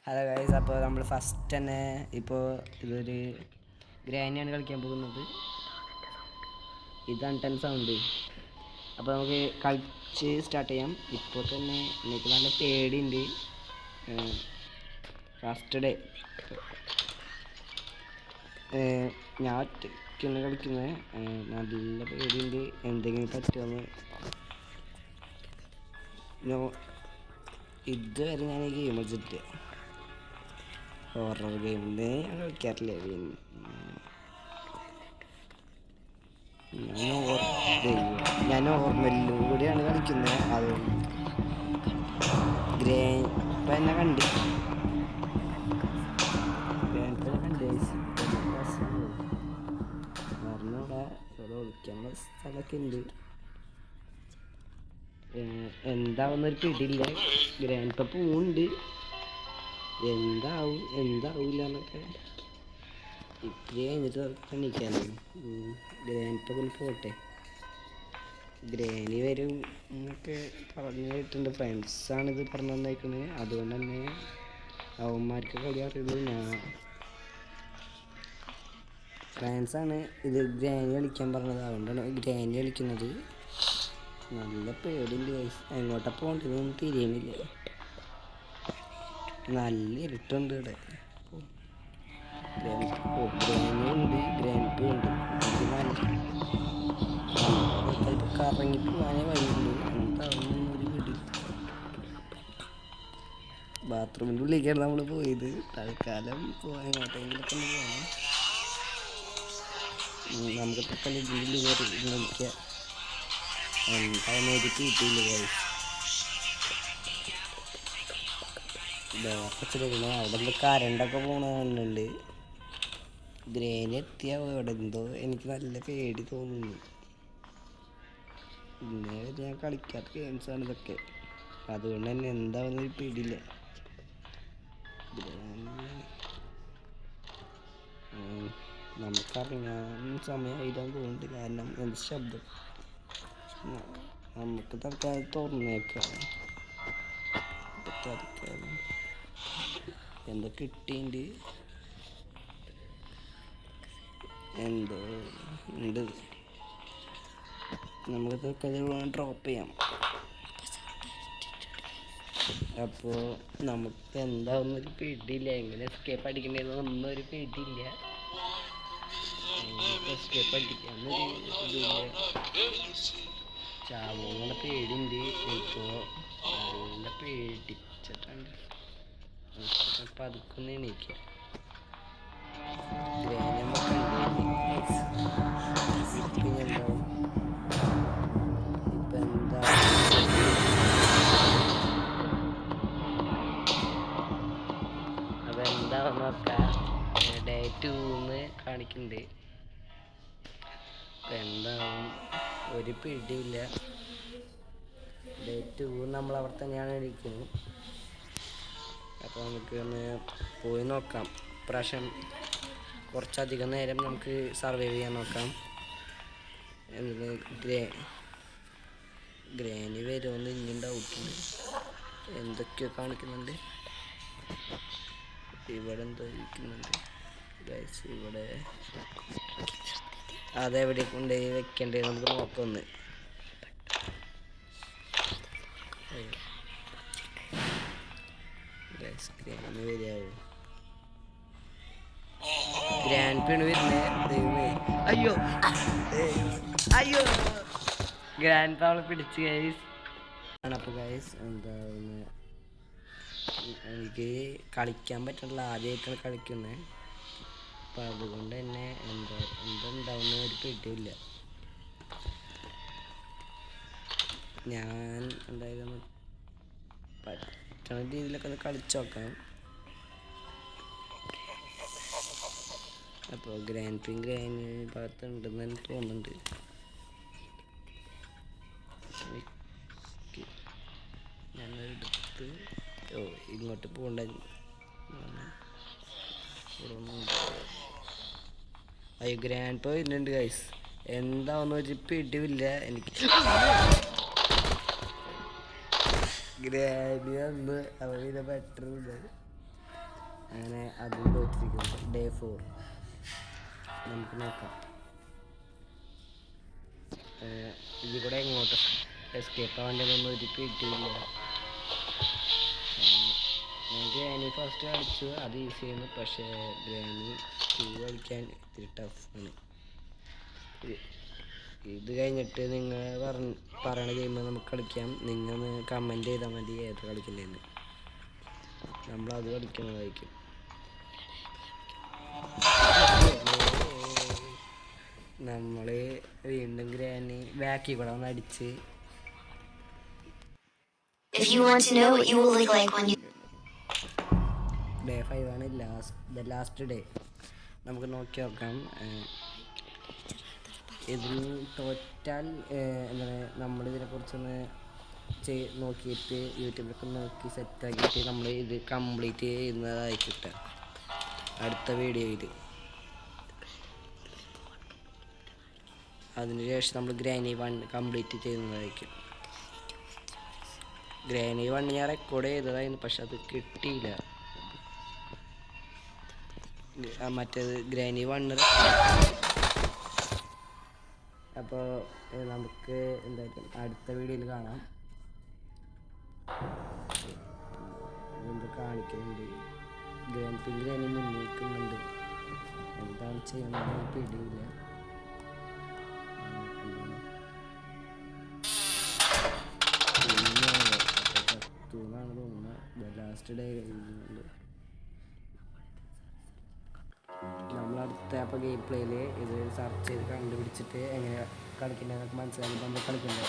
Hello guys, അപ്പോൾ നമ്മൾ first തന്നെ ഇപ്പോൾ ഇതൊരു ഗ്രാനിയാണ് കളിക്കാൻ പോകുന്നത്. ഇതാണ് 10 സൗണ്ട്. അപ്പോൾ നമുക്ക് കളിച്ച് സ്റ്റാർട്ട് ചെയ്യാം. ഇപ്പോൾ തന്നെ എനിക്ക് നല്ല പേടിയുണ്ട്. ഫസ്റ്റ് ഡേ ഞാൻ ഒറ്റയ്ക്കാണ് കളിക്കുന്നത്. നല്ല പേടിയുണ്ട്, എന്തെങ്കിലും പറ്റുമെന്ന്. ഇതുവരെ ഞാൻ ഈ ഗെയിം കളിച്ചിട്ട് ഹൊറർ ഗെയിമിൻ്റെ ഞാൻ കളിക്കാറില്ല. ഞാൻ ഓർമ്മയിലും കൂടിയാണ് കളിക്കുന്നത്. അതുകൊണ്ട് ഇപ്പം എന്നെ കണ്ട് പറഞ്ഞൂടെ. ഇവിടെ ഒളിക്കാനുള്ള സ്ഥലമൊക്കെ ഉണ്ട്. എന്താവുന്നൊരു പിടിയില്ല. ഗ്രാൻഡ് പ പോകുന്നുണ്ട്. എന്താവില്ല എന്നൊക്കെ ഇത്തിരി കഴിഞ്ഞിട്ട് എണീക്കാനാണ്. ഗ്രാൻഡ് പ കൊണ്ട് പോട്ടെ. ഗ്രാനി വരും എന്നൊക്കെ പറഞ്ഞു കേട്ടിട്ടുണ്ട്. ഫ്രണ്ട്സാണിത് പറഞ്ഞു തന്നേക്കുന്നത്. അതുകൊണ്ട് തന്നെ അവന്മാർക്ക് കളി അറിയുന്നത് ഞാൻ. ഫ്രണ്ട്സാണ് ഇത് ഗ്രാനി കളിക്കാൻ പറഞ്ഞത്. അതുകൊണ്ടാണ് ഗ്രാനി കളിക്കുന്നത്. നല്ല പേടിയുണ്ട്. എങ്ങോട്ടാ പോകേണ്ടതൊന്നും തിരിയുന്നില്ല. നല്ല ഇരുട്ടുണ്ട് ഇവിടെ. ഗ്രാനിയുണ്ട്, ഗ്രാൻഡ് പ ഉണ്ട്. ചിലപ്പോൾ കറങ്ങി പോകാനേ വഴിയുള്ളൂ. എന്താവുന്നൊരു പിടി. ബാത്റൂമിൻ്റെ ഉള്ളിലേക്കാണ് നമ്മൾ പോയത്. തൽക്കാലം എങ്ങോട്ടെങ്കിലൊക്കെ ഒന്ന് പോകണം. നമുക്ക് തൽക്കാലം ഇതിൻ്റെ ഉള്ളിൽ കയറി കളിക്കാം. എന്താണെന്ന് ഒരു കിട്ടിയില്ല. അവിടെ എന്തോ കരണ്ടൊക്കെ പോകണുണ്ട്. ഗ്രാനി എത്തിയ അവിടെ എന്തോ എനിക്ക് നല്ല പേടി തോന്നുന്നു. പിന്നെ ഞാൻ കളിക്കാത്ത ഗെയിംസാണ് ഇതൊക്കെ. അതുകൊണ്ട് തന്നെ എന്താണെന്നൊരു പേടിയില്ല. നമുക്കറിയാൻ സമയമായിട്ടാന്ന് തോന്നുന്നുണ്ട്. കാരണം എന്ത് ശബ്ദം. നമുക്ക് തൽക്കാലം തുറന്നേക്കാം. എന്തോ കിട്ടിയിട്ടുണ്ട്. എന്തോ ഉണ്ട്. നമുക്ക് തൽക്കാലം ഡ്രോപ്പ് ചെയ്യാം. അപ്പോൾ നമുക്ക് എന്താവുന്നൊരു പിടിയില്ല. എങ്ങനെ എസ്കേപ്പ് അടിക്കണ്ടതെന്നൊന്നും ഒരു പിടിയില്ല. എസ്കേപ്പ് അടിക്കാന്നൊരു ഇതില്ല. ചാവുന്ന പേടിയുണ്ട്. ഇപ്പോൾ നല്ല പേടിച്ചിട്ടുണ്ട്. അപ്പം അതൊക്കൊന്ന് എണീക്കാം. അതെന്താണെന്ന് നോക്കാം. ഡേ 2 കാണിക്കുന്നുണ്ട്. അപ്പം എന്താവും ഒരു പിടിയില്ല. ഡേ 2 നമ്മൾ അവിടെ തന്നെയാണ് ഇരിക്കുന്നത്. അപ്പോൾ നമുക്ക് ഒന്ന് പോയി നോക്കാം. ഇപ്രാവശ്യം കുറച്ചധികം നേരം നമുക്ക് സർവൈവ് ചെയ്യാൻ നോക്കാം. ഗ്രാനി വരുമെന്ന് ഇനിയും ഡൗട്ടുണ്ട്. എന്തൊക്കെയോ കാണിക്കുന്നുണ്ട്. ഇവിടെ എന്തോ ഇരിക്കുന്നുണ്ട് ഗൈസ്. ഇവിടെ അതെവിടെ കൊണ്ടുപോയി വെക്കണ്ടേ നമുക്ക് നോക്കൊന്ന്. ഗ്രാനി വരികയാവോ? ഗ്രാൻഡ് പ വരുന്നേ. ദൈവമേ, അയ്യോ അയ്യോ, ഗ്രാൻഡ് പ അവളെ പിടിച്ച് ഗൈസ്. അപ്പോൾ ഗൈസ് എന്താന്ന് എനിക്ക് കളിക്കാൻ പറ്റുന്നില്ല. ആദ്യമായിട്ടാണ് കളിക്കുന്നത്. അപ്പം അതുകൊണ്ട് തന്നെ എന്തുണ്ടാവുന്ന ഒരു പിടിയില്ല. ഞാൻ എന്തായാലും പറ്റുന്ന രീതിയിലൊക്കെ ഒന്ന് കളിച്ചു നോക്കാം. അപ്പോൾ ഗ്രാനി ഭാഗത്തുണ്ടെന്ന് എനിക്ക് തോന്നുന്നുണ്ട്. ഞാനൊരിടത്ത് ഇങ്ങോട്ട് പോകണ്ട. അയ്യോ, ഗ്രാൻഡ് പ വരുന്നുണ്ട് ഗൈസ്. എന്താണെന്ന് വെച്ച് പിടിയില്ല എനിക്ക്. ഗ്രാനി വന്ന് അവന് ബെറ്റർ അങ്ങനെ അതും തോറ്റിരിക്കുന്നു. ഡേ 4 നമുക്ക് നോക്കാം. ഇതിൽ കൂടെ എങ്ങോട്ട് എസ്കേപ്പ് ആവേണ്ടതൊന്നും ഒരു കിട്ടിയില്ല. ഞാൻ ഗ്രാനി ഫസ്റ്റ് കളിച്ചു, അത് ഈസി ആയിരുന്നു. പക്ഷേ ഗ്രാനി 2 കളിക്കാൻ ഇത്തിരി ടഫാണ്. ഇത് കഴിഞ്ഞിട്ട് നിങ്ങൾ പറയണ ഗെയിം നമുക്ക് കളിക്കാം. നിങ്ങൾ കമൻറ്റ് ചെയ്താൽ മതി ഏത് കളിക്കണ്ടേന്ന്, നമ്മളത് കളിക്കുന്നതായിരിക്കും. നമ്മൾ വീണ്ടും ഗ്രാനി ബാക്കിൽ കൂടെ ഒന്ന് അടിച്ച് ഡേ 5 ആണ് ലാസ്റ്റ് ഡേ. നമുക്ക് നോക്കി നോക്കാം. ഇതിൽ തോറ്റാൽ എന്താണ് നമ്മളിതിനെക്കുറിച്ചൊന്ന് നോക്കിയിട്ട് യൂട്യൂബിലൊക്കെ നോക്കി സെറ്റാക്കിയിട്ട് നമ്മൾ ഇത് കംപ്ലീറ്റ് ചെയ്യുന്നതായി കിട്ടുക അടുത്ത വീഡിയോയിൽ. അതിനുശേഷം നമ്മൾ ഗ്രാനി 1 കംപ്ലീറ്റ് ചെയ്യുന്നതായിരിക്കും. ഗ്രാനി 1 ഞാൻ റെക്കോർഡ് ചെയ്തതായിരുന്നു, പക്ഷെ അത് കിട്ടിയില്ല. മറ്റേത് ഗ്രാനി 1. അപ്പോൾ നമുക്ക് എന്തായാലും അടുത്ത വീഡിയോയിൽ കാണാം. എന്ത് കാണിക്കുന്നുണ്ട്, ഗ്രാനി മുന്നേക്കുന്നുണ്ട്. എന്താണ് ചെയ്യുന്നത് പിടിയില്ല. ാണ് തോന്നുന്നത് ലാസ്റ്റ് ഡേ കഴിഞ്ഞുണ്ട്. നമ്മളടുത്ത അപ്പോൾ ഗെയിം പ്ലേയിൽ ഇത് സെർച്ച് ചെയ്ത് കണ്ടുപിടിച്ചിട്ട് എങ്ങനെ കളിക്കുന്നതൊക്കെ മനസ്സിലാക്കി നമ്മൾ കളിക്കുന്നത്